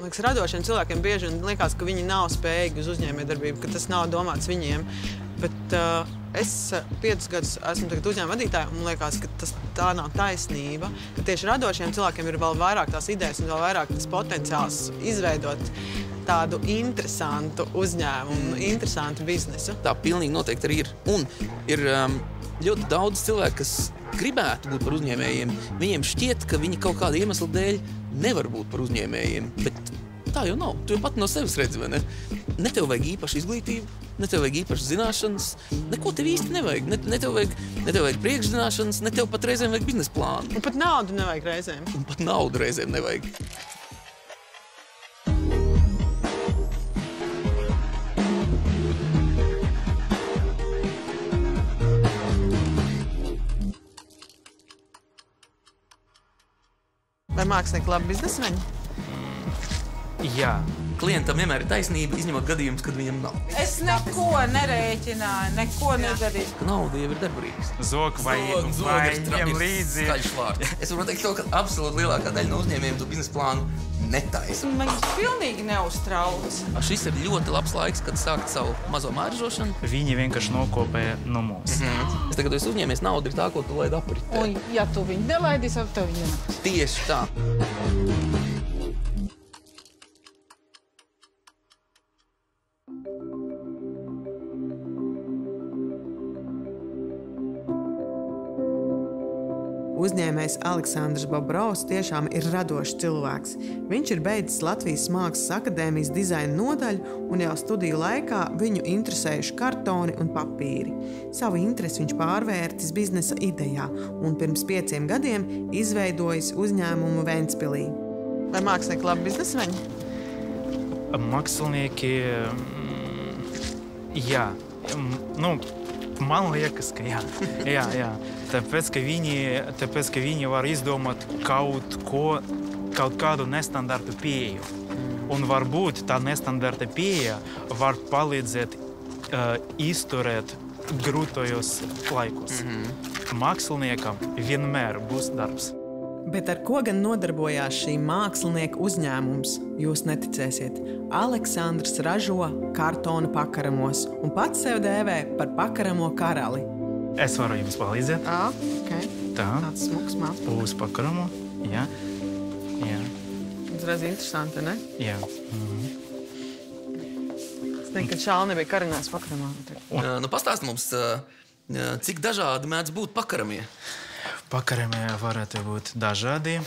liekas, radošiem cilvēkiem bieži liekas, ka viņi nav spējīgi uz uzņēmējdarbību, ka tas nav domāts viņiem. Bet es 5 gadus esmu tagad uzņēmuma vadītāja, un man liekas, ka tā nav taisnība, ka tieši radošiem cilvēkiem ir vēl vairāk tās idejas un vēl vairāk tas potenciāls izveidot tādu interesantu uzņēmumu, interesantu biznesu. Tā pilnīgi noteikti arī ir. Un ir ļoti daudz cilvēku, kas gribētu būt par uzņēmējiem. Viņiem šķiet, ka viņi kaut kāda iemesla dēļ nevar būt par uzņēmējiem, bet tā jau nav. Tu jau pat no sevis redzi, vai ne? Ne tev vajag īpašu izglītību, ne tev vajag īpašas zināšanas, neko tev īsti nevajag. Ne tev vajag priekšzināšanas, ne tev pat reizēm vajag biznesa plānu. Un pat naudu nevajag reizēm. Un pat naudu reizēm nevajag. Vai mākslinieki labi biznesmeņi? Jā. Klientam vienmēr ir taisnība, izņemot gadījumus, kad viņam nav. Es neko nerēķināju, neko nedarīju. Nauda jau ir darbarīgs. Zog vai ņem līdzi. Skaļš vārds. Es varu teikt to, ka absolūti lielākā daļa no uzņēmējiem to biznesa plānu netaisa. Man pilnīgi neuztrauc. Šis ir ļoti labs laiks, kad sākt savu mazo māržošanu. Viņi vienkārši nokopēja no mums. Es tagad esmu uzņēmies, nauda ir tā, ko tu laidi apritē. Un ja tu viņu nelaidīs, tad tev viņa nenāks. Tieši tā. Uzņēmējs Aleksandrs Bobrovs tiešām ir radošs cilvēks. Viņš ir beidzis Latvijas Mākslas akadēmijas dizaina nodaļu un jau studiju laikā viņu interesējuši kartoni un papīri. Savu interesi viņš pārvērtis biznesa idejā un pirms 5 gadiem izveidojis uzņēmumu Ventspilī. Vai mākslinieki labi biznesmeņi? Mākslinieki, jā. Man liekas, ka jā. Jā. Tāpēc, ka viņi var izdomāt kaut kādu nestandartu pieeju. Un varbūt tā nestandarta pieeja var palīdzēt izturēt grūtajos laikos. Māksliniekam vienmēr būs darbs. Bet ar ko gan nodarbojās šī mākslinieka uzņēmums? Jūs neticēsiet. Aleksandrs ražo kartona pakaramos un pats sev dēvē par pakaramo karali. Es varu jums palīdzēt. Okay. Tā. Tāds smuks māks. Uz pakaramo. Jā. Uzreiz interesanti, ne? Jā. Es teiktu, ka šāli nebija karinās pakaramā. Pastāst mums, cik dažādi mēdz būt pakaramie? Pakaramie varētu būt dažādi.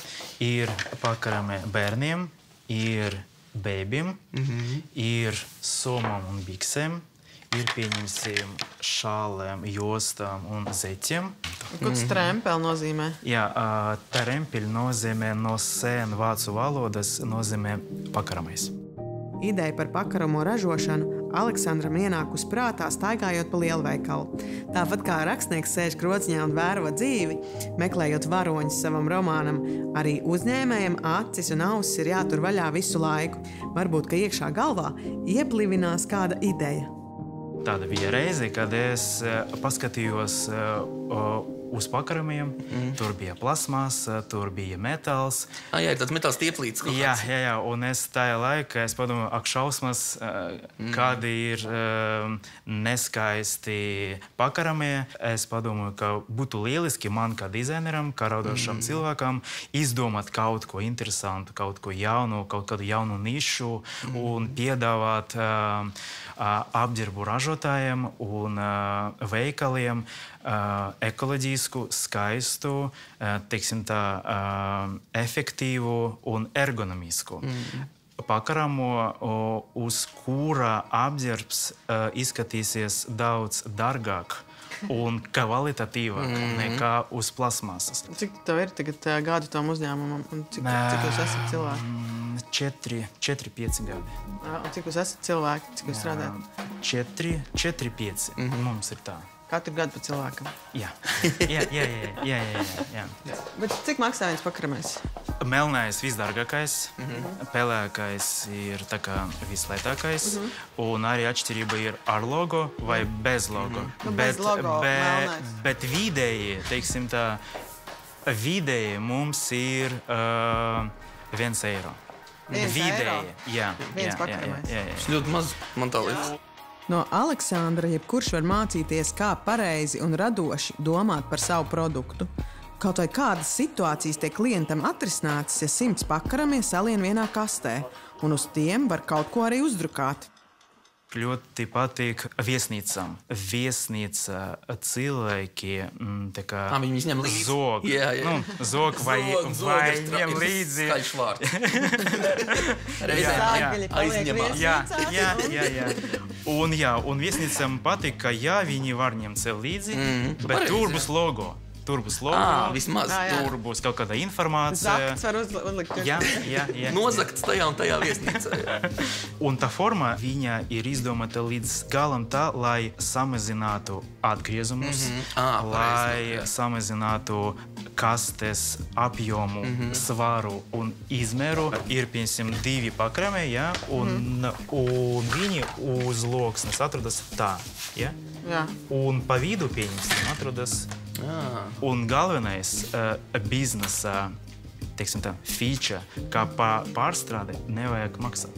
Ir pakaramie bērniem, ir bēbim, ir somam un biksēm, ir pieņemsim šālēm, jostām un zeķiem. Ko tas trempeli nozīmē? Jā, trempeli nozīmē no sēnu vācu valodas nozīmē pakaramais. Ideja par pakaramo ražošanu Aleksandram ienākus prātā staigājot pa lielveikalu. Tāpat kā rakstnieks sēž krociņā un vēro dzīvi, meklējot varoņus savam romānam, arī uzņēmējiem acis un ausis ir jātur vaļā visu laiku. Varbūt, ka iekšā galvā ieblivinās kāda ideja. Tāda bija reize, kad es paskatījos uz pakaramiem. Tur bija plasmasa, tur bija metāls. Jā, ir tāds metāls tieplīts kaut kāds. Jā, un es tajā laikā domāju, ak šausmas, kādi ir neskaisti pakaramie. Es padomāju, ka būtu lieliski man kā dizaineram, kā radošam cilvēkam izdomāt kaut ko interesantu, kaut ko jaunu, kaut kādu jaunu nišu un piedāvāt apģērbu ražotājiem un veikaliem ekoloģisku, skaistu, teiksim tā, efektīvu un ergonomisku. Pakaramo, uz kura apģērbs izskatīsies daudz dārgāk un kvalitatīvāk nekā uz plasmasas. Cik tev ir tagad gadu tam uzņēmumam un cik jūs esat cilvēki? 4-5 gadi. Un cik jūs esat cilvēki, cik jūs strādājat? 4-5. Mums ir tā. Katru gadu pa cilvēkam? Jā. Bet cik maksā viens pakaramais? Melnais visdārgākais, pelēkais ir tā kā vislētākais, un arī atšķirība ir ar logo vai bez logo. Bez logo, melnais. Bet vidēji, teiksim tā, vidēji mums ir 1 eiro. Vidēji. Jā, Viens pakaramais. Tas ļoti maz, man tā liekas. No Aleksandra jebkurš var mācīties, kā pareizi un radoši domāt par savu produktu. Kaut vai kādas situācijas tiek klientam atrisinātas, ja 100 pakaramie salien vienā kastē, un uz tiem var kaut ko arī uzdrukāt. Ļoti patīk viesnīcām. Viesnīca cilvēki tā kā Viņi ņem līdzi. zog. Jā. Zog vai ņem līdzi. Skaļš vārds. Reizēm aizņemās. Jā. Un viesnīcām patīk, ka viņi var ņemt sev līdzi, bet tur būs logo. Vismaz. Tur būs kaut kāda informācija. Zakts var uzlikt. Jā. Nozakts tajā un tajā viesnīcā. Un tā forma viņa ir izdomāta līdz galam tā, lai samazinātu atgriezumus, lai samazinātu kastes apjomu, svaru un izmēru. Ir, piemēram, 2 pakaramē, un viņi uz loksnes atrodas tā. Ja? Un pa vidu, pieņemsim, atrodas. Un galvenais biznesa, teiksim tā, feature, kā pārstrāde nevajag maksāt.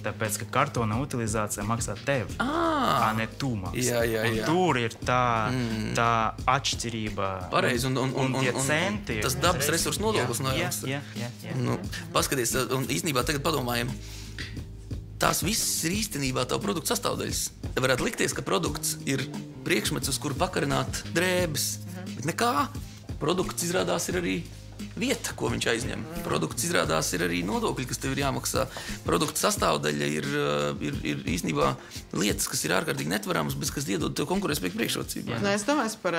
Tāpēc, ka kartona utilizācija maksā tev, ne tu maksā. Jā. Un tur ir tā atšķirība. Pareizi, un tie centi. Tas dabas resursu nodoklis no jums. Jā. Paskaties, un īstenībā tagad padomājam, tās visas ir īstenībā tavu produktu sastāvdaļas. Te varētu likties, ka produkts ir priekšmets, uz kuru pakarināt drēbes. Bet nekā. Produkts izrādās ir arī vieta, ko viņš aizņem. Produkts izrādās ir arī nodokļi, kas tev ir jāmaksā. Produkta sastāvdaļa ir īstenībā lietas, kas ir ārkārtīgi netvaramas, bet kas iedod tev konkurētspēju priekšrocību. Es domāju par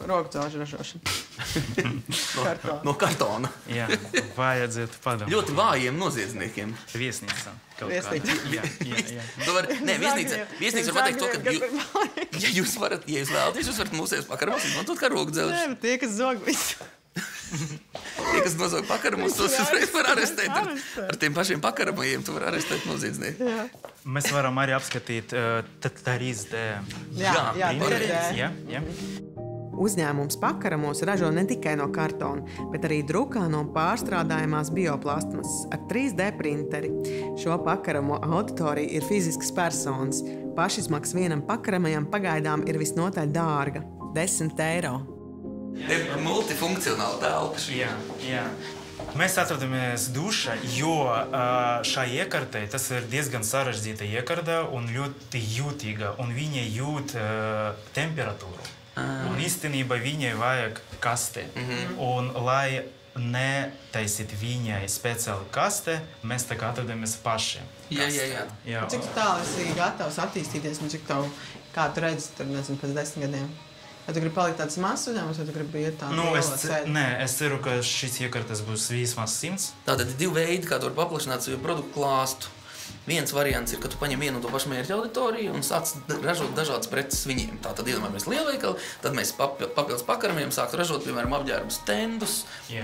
rokudzelžu ražošanu. No kartona. Jā, vajadzētu padomāt. Ļoti vājiem noziedzniekiem. Viesnīcām. Viesnīca. Viesnīca var pateikt to, ka ja jūs vēlaties, jūs varat mūsējos pakaramos izmantot kā rokudzelžus. Nē, bet tie, kas zog visu. Tie, kas nozog pakaramus, tos uzreiz var arestēt. Ar tiem pašiem pakaramajiem tu var arestēt noziedznieku. Mēs varam arī apskatīt 3D. Jā. Uzņēmums pakaramos ražo ne tikai no kartona, bet arī drukā no pārstrādājumās bioplastmasas ar 3D printeri. Šo pakaramo auditorija ir fiziskas personas. Pašizmaksa vienam pakaramajam pagaidām ir visnotaļ dārga – 10 eiro. Ir multifunkcionāla telpa. Jā. Mēs atrodamies dušā, jo šā iekartē tas ir diezgan sarežģīta iekarta un ļoti jūtīga, un viņa jūt temperatūru. Un īstenībā viņai vajag kaste. Un lai netaisīt viņai speciāli kaste, mēs tā kā atrodamies paši. Jā. Cik tālu esi gatavs attīstīties un cik tālu, kā tu redzi, tur, nezinu, pēc 10 gadiem? Vai tu gribi palikt tāds mazs uzņēmums, vai tu gribi iet tādu lielo sēdi? Nē, es ceru, ka šis iekartas būs vismaz 100. Tātad ir 2 veidi, kā tu vari paplašināt savu produktu klāstu. Viens variants ir, ka tu paņem vienu un to pašu mērķa auditoriju un sāc ražot dažādas preces viņiem. Tātad iedomājamies lielveikalu, tad mēs papildus pakaramiem sāktu ražot, piemēram, apģērbus stendus,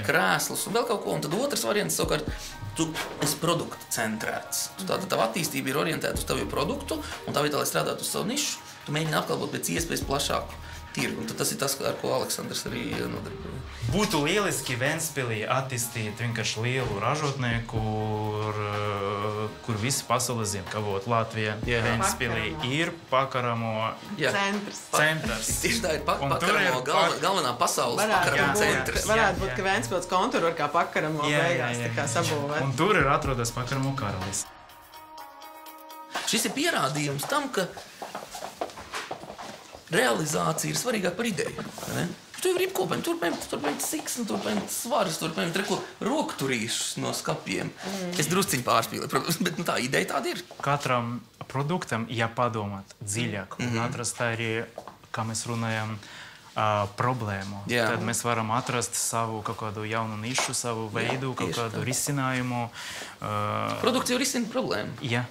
krēslus un vēl kaut ko. Un tad otrs variants, savukārt, tu esi produktu centrēts. Tātad tava attīstība ir orientēta uz tavu produktu, un tā vietā, lai strādātu uz savu nišu, tu mēģini apkalpot pēc iespējas plašāku tirgu. Un tad tas ir tas, ar ko Aleksandrs arī nodarbojas. Būtu lieliski Ventspilī attīstīt vienkārši lielu ražotnieku, kur visi pasaule zina, ka Latvijā Ventspilī ir pakaramo centrs. Tieši tā ir pakaramo galvenā pasaules pakaramo centrs. Varētu būt, ka Ventspils konturu var kā pakaramo beigās tā kā sabūvēt. Un tur ir atrodas pakaramo karalis. Šis ir pierādījums tam, ka realizācija ir svarīgāka par ideju. Tu vari apkopēt, turpināt siksnu, turpināt svarus, turpināt rokturīšus no skapiem. Es drusciņu pārspīlēju, protams, bet tā ideja tāda ir. Katram produktam jāpadomāt dziļāk un atrast arī, kā mēs runājam, problēmu. Tad mēs varam atrast savu kaut kādu jaunu nišu, savu veidu, kaut kādu risinājumu. Produkts jau risina problēmu. Jā.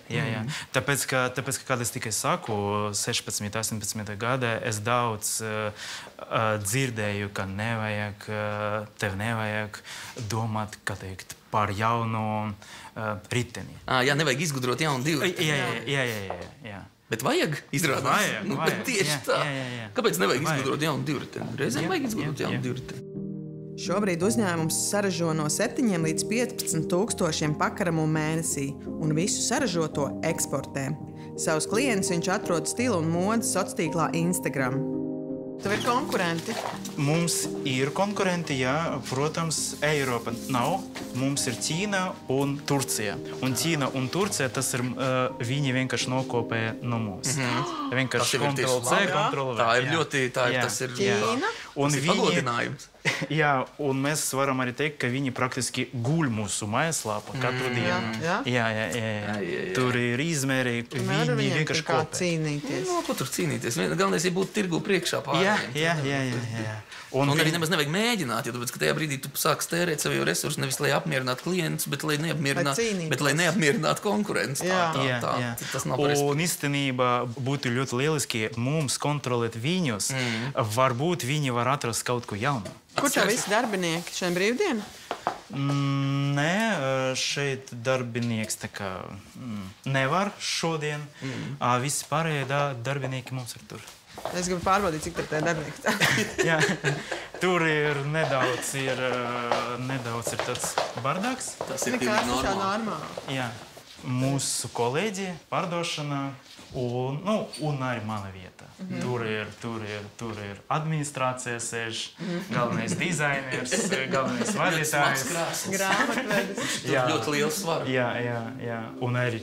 Tāpēc, ka, kad es tikai saku, 16, 18 gada, es daudz dzirdēju, ka tev nevajag domāt, kā teikt, par jaunu riteni. Jā, nevajag izgudrot jaunu divrteni. Jā. Bet vajag izrādās. Bet tieši tā. Jā. Kāpēc nevajag izgudrot jaunu divriteni? Reizēm vajag izgudrot jaunu divriteni. Šobrīd uzņēmums saražo no 7 līdz 15 tūkstošiem pakaramu mēnesī un visu saražoto eksportē. Savus klientus viņš atrod stila un modes sociālā Instagram. Tev ir konkurenti? Mums ir konkurenti, jā. Protams, Eiropa nav. Mums ir Ķīna un Turcija. Un Ķīna un Turcija, tas ir, viņi vienkārši nokopēja no mums. Vienkārši Ctrl+C, Ctrl+V. Tā ir ļoti, tas ir Ķīna? Un tas ir pagodinājums. Jā, un mēs varam arī teikt, ka viņi praktiski guļ mūsu mājaslapā katru dienu. Jā. Tur ir izmēri, viņi vienkārši kā kopē. cīnīties. Ko tur cīnīties? Galvenais ir būt tirgu priekšā pārējiem. Jā. Un arī nemaz nevajag mēģināt, jo tāpēc, ka tajā brīdī tu sāks tērēt savu resursu nevis, lai apmierinātu klientus, bet lai neapmierinātu konkurences. Tas nav par un īstenībā būtu ļoti lieliski mums kontrolēt viņus. Varbūt viņi var atrast kaut ko jaunu. Kur tev visi darbinieki? Šodien brīvdiena? Nē, šeit darbinieks tā kā nevar šodien. Visi pārējie darbinieki mums ir tur. Es gribu pārbaudīt, cik tur darbinieki. Jā, tur ir nedaudz ir tāds bardāks. Tas ir pilnīgi normāli. Jā, mūsu kolēģi pārdošanā un arī mana vieta. Tur ir administrācija sēž, galvenais dizainers, galvenais vadītājs. Grāmatvedis. Ļoti liels svars. Jā. Un arī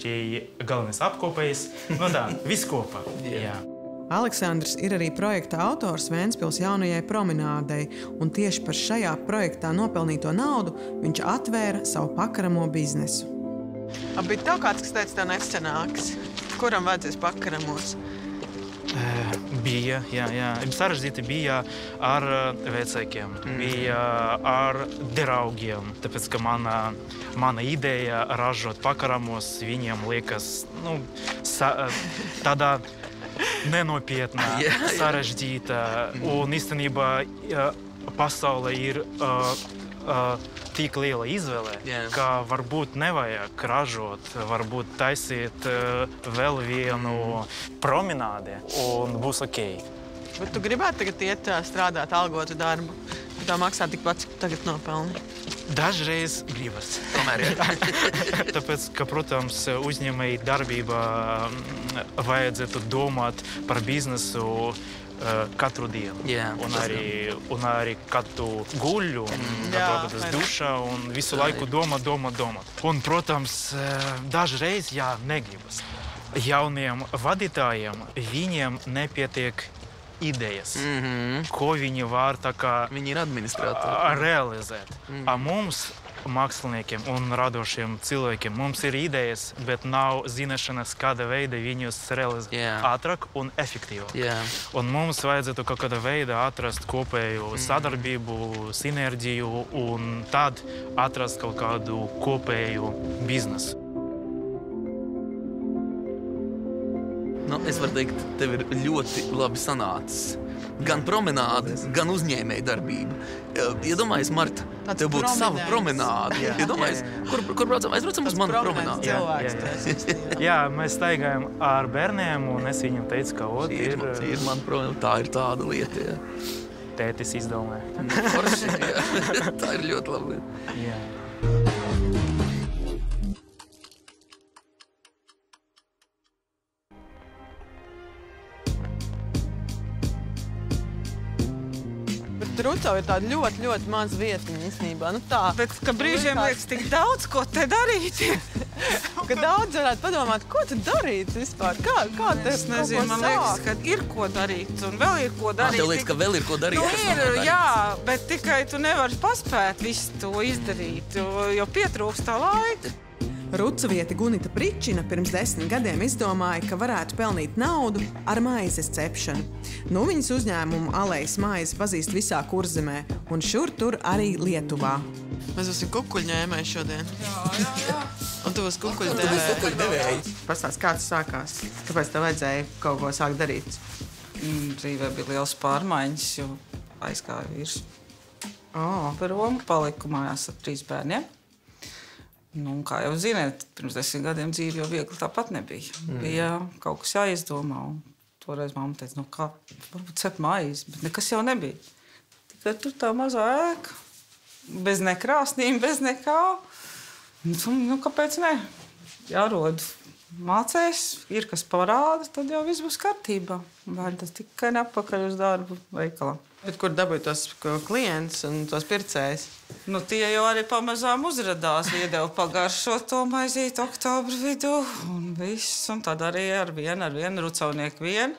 galvenais apkopējs. Viss kopā. Jā. Aleksandrs ir arī projekta autors Ventspils jaunajai promenādei, un tieši par šajā projektā nopelnīto naudu viņš atvēra savu pakaramo biznesu. Bija tev kāds, kas teica, tev nesanāks? Kuram vajadzēs pakaramos? Bija, jā. Sarežģīti bija ar vecākiem, bija ar draugiem, tāpēc, ka mana ideja ražot pakaramos viņiem liekas, tādā nenopietnā, sarežģīta, un īstenībā pasaulē ir tik liela izvēle, ka varbūt nevajag ražot, varbūt taisīt vēl vienu promenādi, un būs ok. Bet tu gribētu tagad iet strādāt algotu darbu, ka tā maksā tikpat, cik tagad nopelni? Dažreiz gribas. Tomēr ir. Tāpēc, ka, protams, uzņēmēji darbībā vajadzētu domāt par biznesu katru dienu. Un arī kad tu guļ, un kad tu dušā, un visu laiku domāt. Un, protams, dažreiz, negribas. Jauniem vadītājiem viņiem nepietiek idejas, ko viņi var viņi ir administratori. Realizēt. Mums, māksliniekiem un radošiem cilvēkiem, mums ir idejas, bet nav zināšanas, kāda veida viņus realizēt ātrāk un efektīvāk. Un mums vajadzētu kaut kādā veidā atrast kopēju sadarbību, sinerģiju un tad atrast kaut kādu kopēju biznesu. Es varu teikt, tev ir ļoti labi sanācis. Gan promenāde, gan uzņēmēja darbība. Iedomājies, Marta, tev būtu sava promenāde. Iedomājies, kur braucam? Aizbraucam uz manu promenādi. Jā, mēs staigājam ar bērniem, un es viņam teicu, ka ir mana promenāde. Tā ir tāda lieta, Tētis izdomāja. Tā ir ļoti laba lieta. Jā. Rucau ir tāda ļoti, ļoti maza vietiņa īstenībā. Bet, ka brīžiem liekas tik daudz, ko te darīt. Ka daudz varētu padomāt, ko tu darīt vispār? Kā Es nezinu, man liekas, ka ir ko darīt un vēl ir ko darīt. Tev liekas, ka vēl ir ko darīt? Jā, bet tikai tu nevari paspēt visu to izdarīt, jo pietrūkst tā laika. Rucaviete Gunita Pričina pirms 10 gadiem izdomāja, ka varētu pelnīt naudu ar maizes cepšanu. Viņas uzņēmumu Alejas maizi pazīst visā Kurzemē un šur tur arī Lietuvā. Mēs būsim kukuļņēmēji šodien. Jā. Un tu būsi kukuļdevēji. Pastāst, kā tas sākās? Kāpēc tev vajadzēja kaut ko sākt darīt? Dzīvē bija liels pārmaiņas, jo aizgāja vīrs. Par Romu paliku mājās ar 3 bērniem. Kā jau ziniet, pirms 10 gadiem dzīve jau viegli tāpat nebija. Bija kaut kas jāizdomā. Toreiz mamma teica, varbūt cep maizi, bet nekas jau nebija. Tikai tur tā mazā ēka. bez nekrāsnīm, bez nekā. Nu, kāpēc ne? Jārod mācēs, ir kas parāda, tad jau viss būs kārtībā. Vai tas tikai nepakaļ uz darbu veikalā. Bet kur dabūja tos klientus un tos pircējus? Nu, tie jau arī pamazām uzradās. Iedeva pagaršot to maizīti oktobra vidū. Un viss. Un tad arī ar vienu rucaunieku vienu.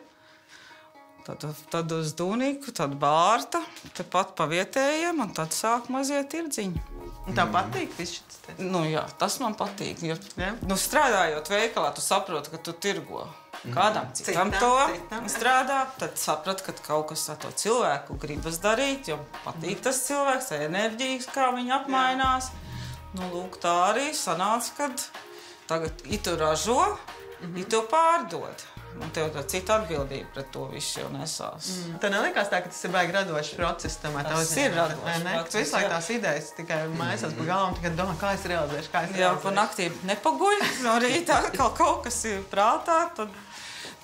Tad uz Dūnīku, tad Bārta. Tepat pa vietējiem. Un tad sāk mazie tirdziņi. Un tā patīk viss šis te? Nu jā, tas man patīk. Jo, nu, strādājot veikalā, tu saproti, ka tu tirgo. Kādam citam to strādā, tad saprati, ka kaut kas ar to cilvēku gribas darīt, jo patīk tas cilvēks, enerģijas, kā viņi apmainās. Nu, lūk, tā arī sanāca, kad tagad itu ražo, itu pārdod. Un tev tā cita atbildība pret to visu jau nesās. Tev nelikās tā, ka tas ir baigi radošs process? Tas ir radošs process. Tu visu laiku tās idejas tikai maisās pa galvu un tikai domā, kā es realizēšu, kā es realizēšu. Jā, pa naktīm nepaguļ, no rītā kaut kas ir prātā,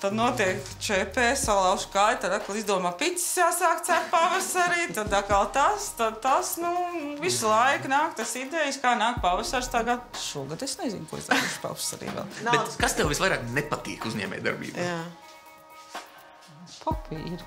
tad notiek ČP, salauž kāju, tad atkal izdomā picis jāsāk cept pavasarī, tad atkal tas, nu, visu laiku nāk tas idejas, kā nāk pavasars tagad. Šogad es nezinu, ko es darīšu pavasarī vēl. Bet kas tev visvairāk nepatīk uzņēmējdarbībā? Jā. Papīri.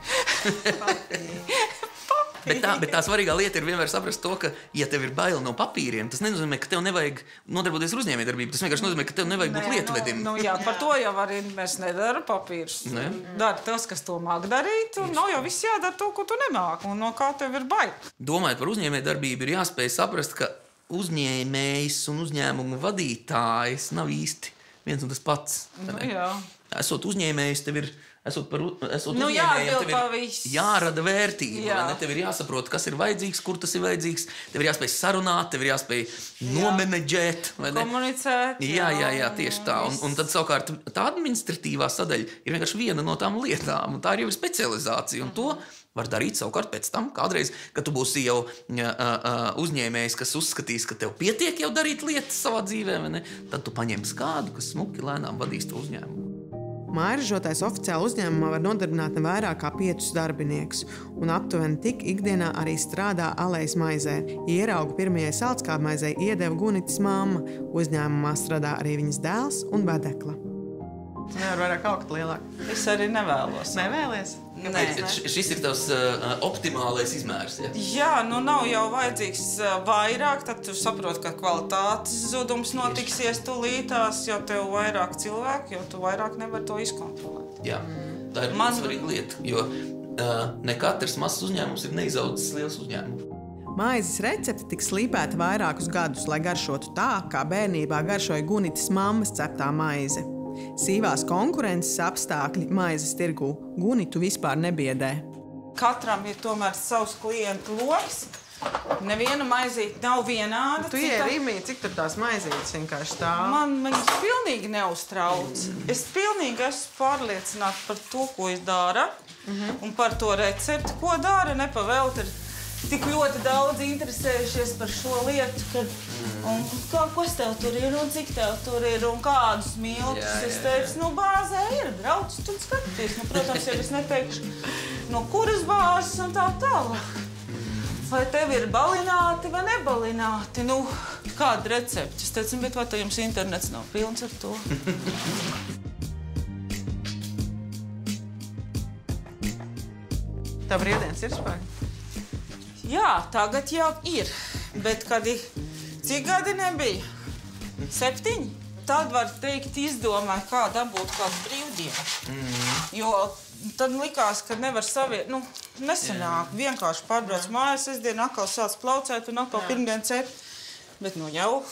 Bet tā svarīgā lieta ir vienmēr saprast to, ka, ja tev ir bail no papīriem, tas nenozīmē, ka tev nevajag nodarboties ar uzņēmējdarbību. Tas vienkārši nozīmē, ka tev nevajag būt lietvedim. Nu, jā, par to jau arī mēs nedaram papīrus. Dari tas, kas to māk darīt, un nav jau viss jādara to, ko tu nemāk, un no kā tev ir bail. Domājot par uzņēmējdarbību, ir jāspēj saprast, ka uzņēmējs un uzņēmumu vadītājs nav īsti viens un tas pats. Nu, jā. Esot uzņēmējs, tev ir nu, jārada vērtība. Tev ir jāsaprot, kas ir vajadzīgs, kur tas ir vajadzīgs. Tev ir jāspēj sarunāt, tev ir jāspēj nomenedžēt. Komunicēt. Jā, tieši tā. Un tad savukārt tā administratīvā sadaļa ir vienkārši viena no tām lietām. Un tā ir jau specializācija. Un to var darīt savukārt pēc tam, kādreiz, kad tu būsi jau uzņēmējs, kas uzskatīs, ka tev pietiek jau darīt lietas savā dzīvē, tad tu paņemsi kādu, kas smuki lēnām vadīs to uzņēmumu. Mājražotājs oficiāli uzņēmumā var nodarbināt ne vairāk kā 5 darbiniekus, un aptuveni tik ikdienā arī strādā Alejas maizē. Ierauga pirmajai saldskābmaizei iedeva Gunitas mamma, uzņēmumā strādā arī viņas dēls un vedekla. Nevar vairāk augt lielāk. Es arī nevēlos. Nevēlies? Nē. Šis ir tavs optimālais izmērs, ja? Jā, nu nav jau vajadzīgs vairāk, tad tu saproti, ka kvalitātes zudums notiksies tūlītās, jo tev vairāk cilvēku, jo tu vairāk nevar to izkontrolēt. Jā, tā ir ļoti svarīga lieta, jo ne katrs mazs uzņēmums ir neizaudzis liels uzņēmums. Maizes recepte tika slīpēta vairākus gadus, lai garšotu tā, kā bērnībā garšoja Gunitas mammas ceptā maize. Sīvās konkurences apstākļi maizes tirgū Gunitu vispār nebiedē. Katram ir tomēr savs klientu loks. Neviena maizīte nav vienāda. Tu ierīmī, cik tur tās maizītes vienkārši stāv? Man viņas pilnīgi neuztrauc. Es pilnīgi esmu pārliecināta par to, ko es daru, un par to recepti, ko dara. Nepavēlt ir tik ļoti daudz interesējušies par šo lietu, kad kas tev tur ir, un cik tev tur ir, un kādus miltus. Es teicu, nu bāzē ir, brauc, tu skaties. Nu, protams, ja es neteikšu, no kuras bāzes un tā tālāk. Vai tev ir balināti vai nebalināti? Nu, kāda recepte? Es teicu, bet vai te jums internets nav pilns ar to? Tā brīvdienas ir spēja? Jā, tagad jau ir. Bet kad cik gadi nebija? 7. Tad var teikt, izdomāju, kā dabūt kādu brīvdienu. Jo tad likās, ka nevar saviet, nu, nesanāk. Vienkārši pārbrauc mājās, sestdien atkal sāc plaucēt un atkal pirmdien cept. Bet nu jau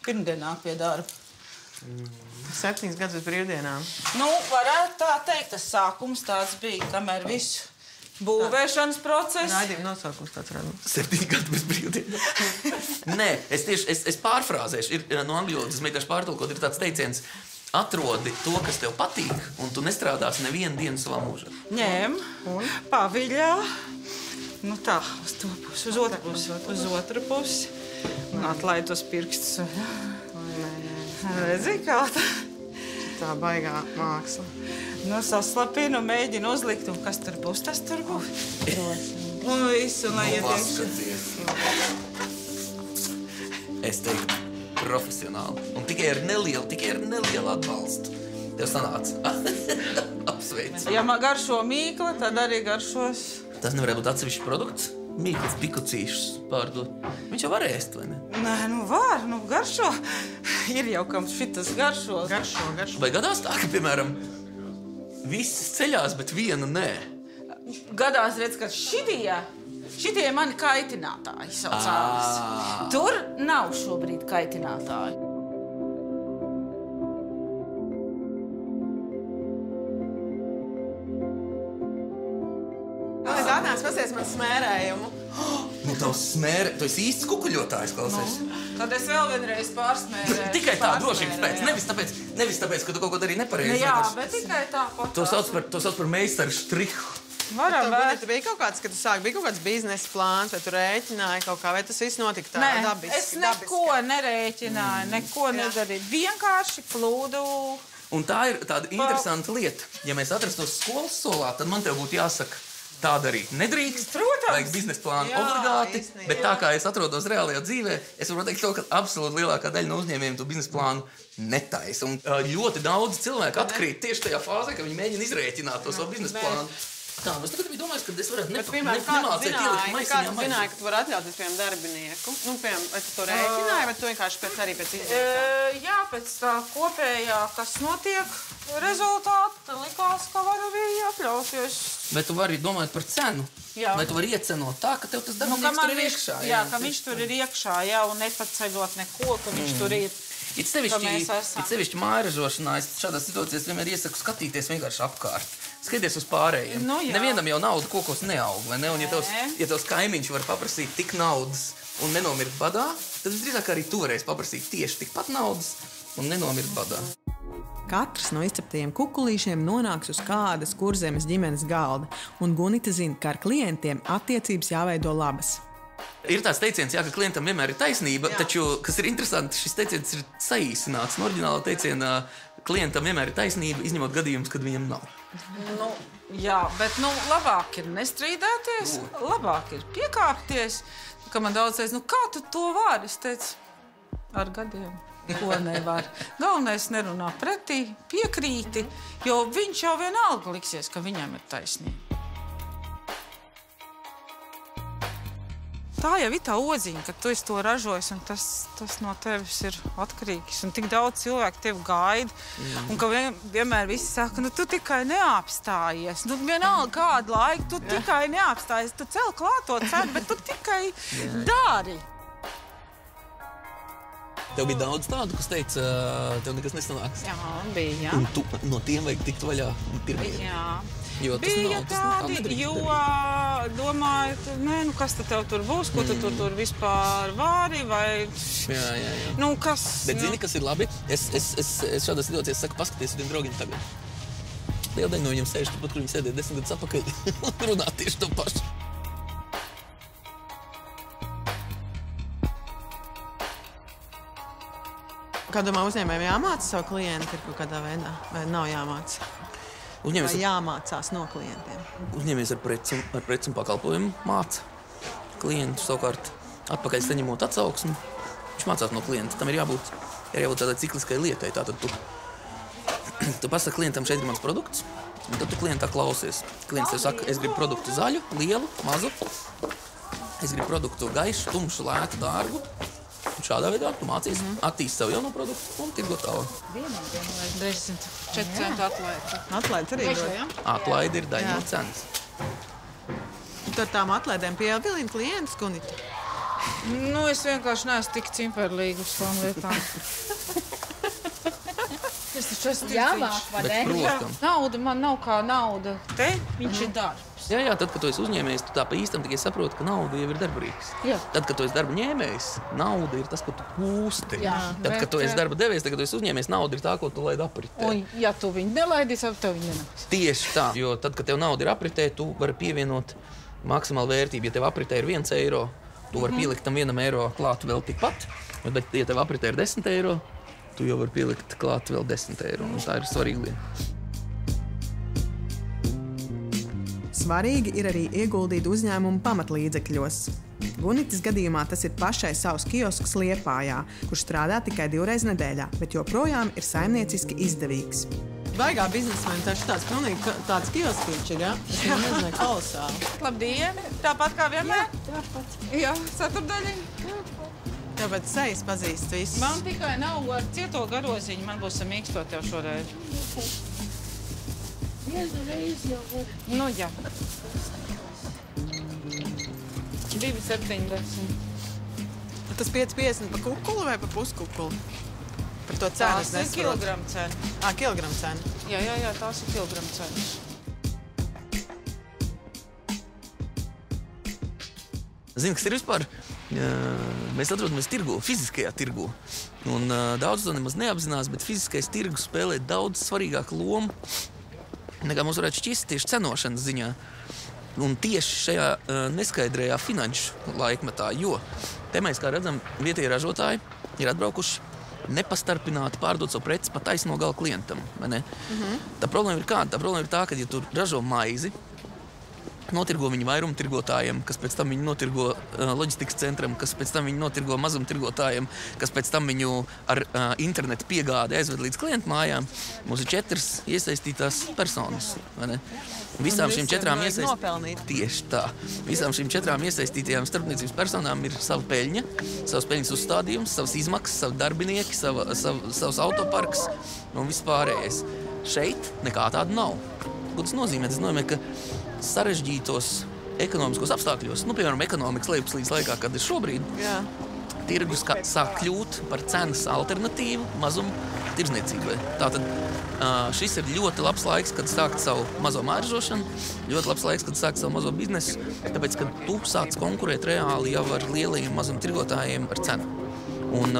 pirmdien nāk pie darba. 7 gadus uz brīvdienām. Nu, varētu tā teikt, tas sākums tāds bija, kamēr visu būvēšanas process. Raidījuma nosaukums tāds radums. 7 gadu bez brīvdienām. Nē, es pārfrāzēšu. Ir no angļu valodas, es mēģināšu pārtulkot, ir tāds teiciens: atrodi to, kas tev patīk, un tu nestrādāsi nevienu dienu savā mūžā. Ņem, paviļā, nu tā, uz to pusi, uz otru pusi, un atlaid tos pirkstus. Redzi, kā tā? Tā baigā māksla. Nu, saslapinu, mēģinu uzlikt, un kas tur būs, tas tur būs. Un visu, lai ietiekšu. es teiktu, profesionāli. Un tikai ar nelielu atbalstu. Tev sanāca. Apsveic. Ja man garšo mīkla, tad arī garšos. Tas nevarētu būt atsevišķs produkts? Mīklas pikucīšus pārdot. Viņš jau var ēst, vai ne? Nē, var, garšo. Ir jau kam šitas garšo. Garšo. Vai gadās tā, ka, piemēram, visas ceļās, bet viena nē? Gadās, redz, ka šitie mani kaitinātāji saucās. Tur nav šobrīd kaitinātāji. Pasies man smērējumu. Tu esi īsts kukuļotājs, klausies. Tad es vēl vienreiz pārsmērēju. Tikai tā, drošības pēc. Nevis tāpēc, ka tu kaut ko darīji nepareizi. Jā, bet tikai tā pat. To sauc par meistaru strihu. Tu bija kaut kāds, kad tu sāki, bija kaut kāds biznesa plāns, vai tu rēķināji kaut kā, vai tas viss notika tā dabiski? Nē, es neko nerēķināju, neko nedarīju. Vienkārši plūdu. Un tā ir tāda interesanta lieta. Ja mēs atrastos skolas solā, tad man tev būtu jāsaka, tā darīt nedrīkst. Protams. Vajag biznesa plānu obligāti, bet tā kā es atrodos reālajā dzīvē, es varu teikt to, ka absolūti lielākā daļa no uzņēmējiem to biznesa plānu netaisa. Un ļoti daudz cilvēku atkrīt tieši tajā fāzē, ka viņi mēģina izrēķināt to savu biznesa plānu. Tā, es tagad biju domājis, ka es varētu nemācēt ielikt maisiņā. Kāds zināja, ka tu vari atļauties, piemēram, darbinieku? Vai tu to rēķināji, vai tu vienkārši arī pēc izņēmuma? Jā, pēc tā kopējā, kas notiek, rezultāti, likās, ka var arī atļauties. Bet tu vari domāt par cenu? Jā. Vai tu vari iecenot tā, ka tev tas darbinieks tur ir iekšā? Jā, ka viņš tur ir iekšā, jā, un nepaceļot neko, ka viņš tur ir. It sevišķi mājražošanā, es šādās situācijās vienmēr iesaku skatīties vienkārši apkārt. Skaties uz pārējiem. Nevienam jau nauda kokos neaug, vai ne? Un ja tavs kaimiņš var paprasīt tik naudas un nenomirt badā, tad visdrīzāk arī tu varēsi paprasīt tieši tikpat naudas un nenomirt badā. Katrs no izceptajiem kukulīšiem nonāks uz kādas Kurzemes ģimenes galda, un Gunita zina, ka ar klientiem attiecības jāveido labas. Ir tāds teiciens, jā, ka klientam vienmēr ir taisnība, taču, kas ir interesanti, šis teiciens ir saīsināts. No oriģināla teiciena klientam vienmēr ir taisnība, izņemot gadījumus, kad viņam nav. Jā, bet labāk ir nestrīdēties, labāk ir piekāpties. Ka man daudz teica, kā tu to vari? Es teicu, ar gadiem. Ko nevar. Galvenais nerunā pretī, piekrīti, jo viņš jau vienalga liksies, ka viņam ir taisnība. Tā jau ir tā odziņa, ka tu esi to ražojis, un tas no tevis ir atkarīgs. Un tik daudz cilvēku tevi gaida, un ka vienmēr visi saka, tu tikai neapstājies. Vienalga kādu laiku, tu tikai neapstājies. Tu cel klāt to cenu, bet tu tikai dari. Tev bija daudz tādu, kas teica, tev nekas nesanāks. Jā, bija, jā. Un tu no tiem vajag tikt vaļā pirmajiem. Jā. Jo bija tādi, jo domāju, kas tad tev tur būs, ko tu tur vispār vari, vai... Jā. Kas... Bet zini, kas ir labi? Es šādā situācijā saku, paskaties tiem draugiem tagad. Liela daļa no viņiem sēž turpat, kur viņi sēdēja 10 gadus atpakaļ un runā tieši to pašu. Kā domā, uzņēmējiem jāmāca savu klientu ir kaut kādā veidā, vai nav jāmāca? Vai jāmācās no klientiem? Uzņēmējs ar preci un pakalpojumu māca klientu savukārt atpakaļ saņemot atsauksmi. Viņš mācās no klienta. Tam ir jābūt tādai cikliskai lietai. Tātad tu pasaki klientam, šeit ir mans produkts, un tad tu klientā klausies. Klients tev saka, es gribu produktu zaļu, lielu, mazu. Es gribu produktu gaišu, tumšu, lētu, dārgu. Un šādā veidā tu mācīs attīst savu jauno produktu un tirgot tālāk. 10 centu atlaidi. Atlaidi arī dod, jā? Atlaidi ir daļa no cenas. Tu ar tām atlaidēm pievilini klientus, Gunita? Es vienkārši neesmu tik cimperlīga uz tām lietām. Es taču esmu jāmāk, vai ne? Protams. Nauda man nav kā nauda. Te viņš ir darbs. Jā, tad, kad tu esi uzņēmējs, tu tā pa īstam tikai saproti, ka nauda jau ir darbarīgs. Tad, kad tu esi darba ņēmējs, nauda ir tas, ko tu kūsti. Tad, kad tu esi darba devējs, tad, kad tu esi uzņēmējs, nauda ir tā, ko tu laidi apritē. Un ja tu viņu nelaidīs, tev viņa nenāks. Tieši tā, jo tad, kad tev nauda ir apritē, tu vari pievienot maksimālu vērtību. Ja tev apritē ir 1 eiro, tu vari pielikt tam 1 eiro klāt vēl tikpat, bet ja tev apritē ir 10 eiro, tu jau vari pielikt klāt vēl 10 eiro, un tā ir svarīga lieta. Svarīgi ir arī ieguldīt uzņēmumu pamatlīdzekļos. Gunitas gadījumā tas ir pašai savs kiosks Liepājā, kurš strādā tikai 2 reizes nedēļā, bet joprojām ir saimnieciski izdevīgs. Baigā biznesmeni taču tāds kioskiņš ir, ja? Es nezināju, kolosāli. Labdien! Tāpat kā vienmēr? Tāpat. Jā, ceturdaļiņa. Tāpēc sejas pazīst visus. Man tikai nav ar cieto garoziņu, man būs mīksto tev šoreiz. Vienu reizi jau var. Nu, jā. 2,70. Tas 5,50 pa kukuli vai pa puskukuli? Par to cenu es nesaprotu. Tās ir kilogramu cena. Kilogramu cena. Jā, tās ir kilogramu cenas. Zini, kas ir vispār? Mēs atrodamies tirgu, fiziskajā tirgu. Un daudz to nemaz neapzinās, bet fiziskais tirgus spēlē daudz svarīgāku lomu, nekā mums varētu šķist tieši cenošanas ziņā. Un tieši šajā neskaidrajā finanšu laikmetā, jo te mēs, kā redzam, vietējie ražotāji ir atbraukuši nepastarpināti pārdot savu preci pa taisno gala klientam, vai ne? Tā problēma ir kāda? Tā problēma ir tā, ka, ja tu ražo maizi, notirgo viņu vairumtirgotājiem, kas pēc tam viņu notirgo loģistikas centram, kas pēc tam viņu notirgo mazumtirgotājiem, kas pēc tam viņu ar internetu piegādi aizved līdz klientu mājām. Mums ir 4 iesaistītās personas, vai ne? Visām šīm 4 Tieši tā. Visām šīm 4 iesaistītajām starpniecības personām ir sava peļņa, savs peļņas uzstādījums, savas izmaksas, savi darbinieki, savs autoparks un viss pārējais. Šeit nekā tāda nav. Ko tas nozīmē? Tas nozīmē, ka sarežģītos ekonomiskos apstākļos, piemēram, ekonomikas lejupslīdes laikā, kad ir šobrīd, tirgus sāk kļūt par cenas alternatīvu mazumtirdzniecībai. Tātad šis ir ļoti labs laiks, kad sākt savu mazo māržošanu, ļoti labs laiks, kad sākt savu mazo biznesu, tāpēc, kad tu sāc konkurēt reāli jau ar lielajiem mazumtirgotājiem ar cenu. Un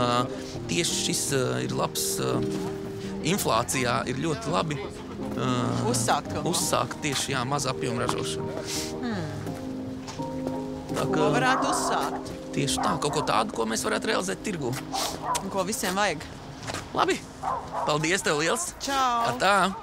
tieši šis ir labs, inflācijā ir ļoti labi uzsākt tieši maza apjoma ražošanu. Ko varētu uzsākt? Tieši tā, kaut ko tādu, ko mēs varētu realizēt tirgu. Un ko visiem vajag? Labi, paldies tev liels! Čau! Tā!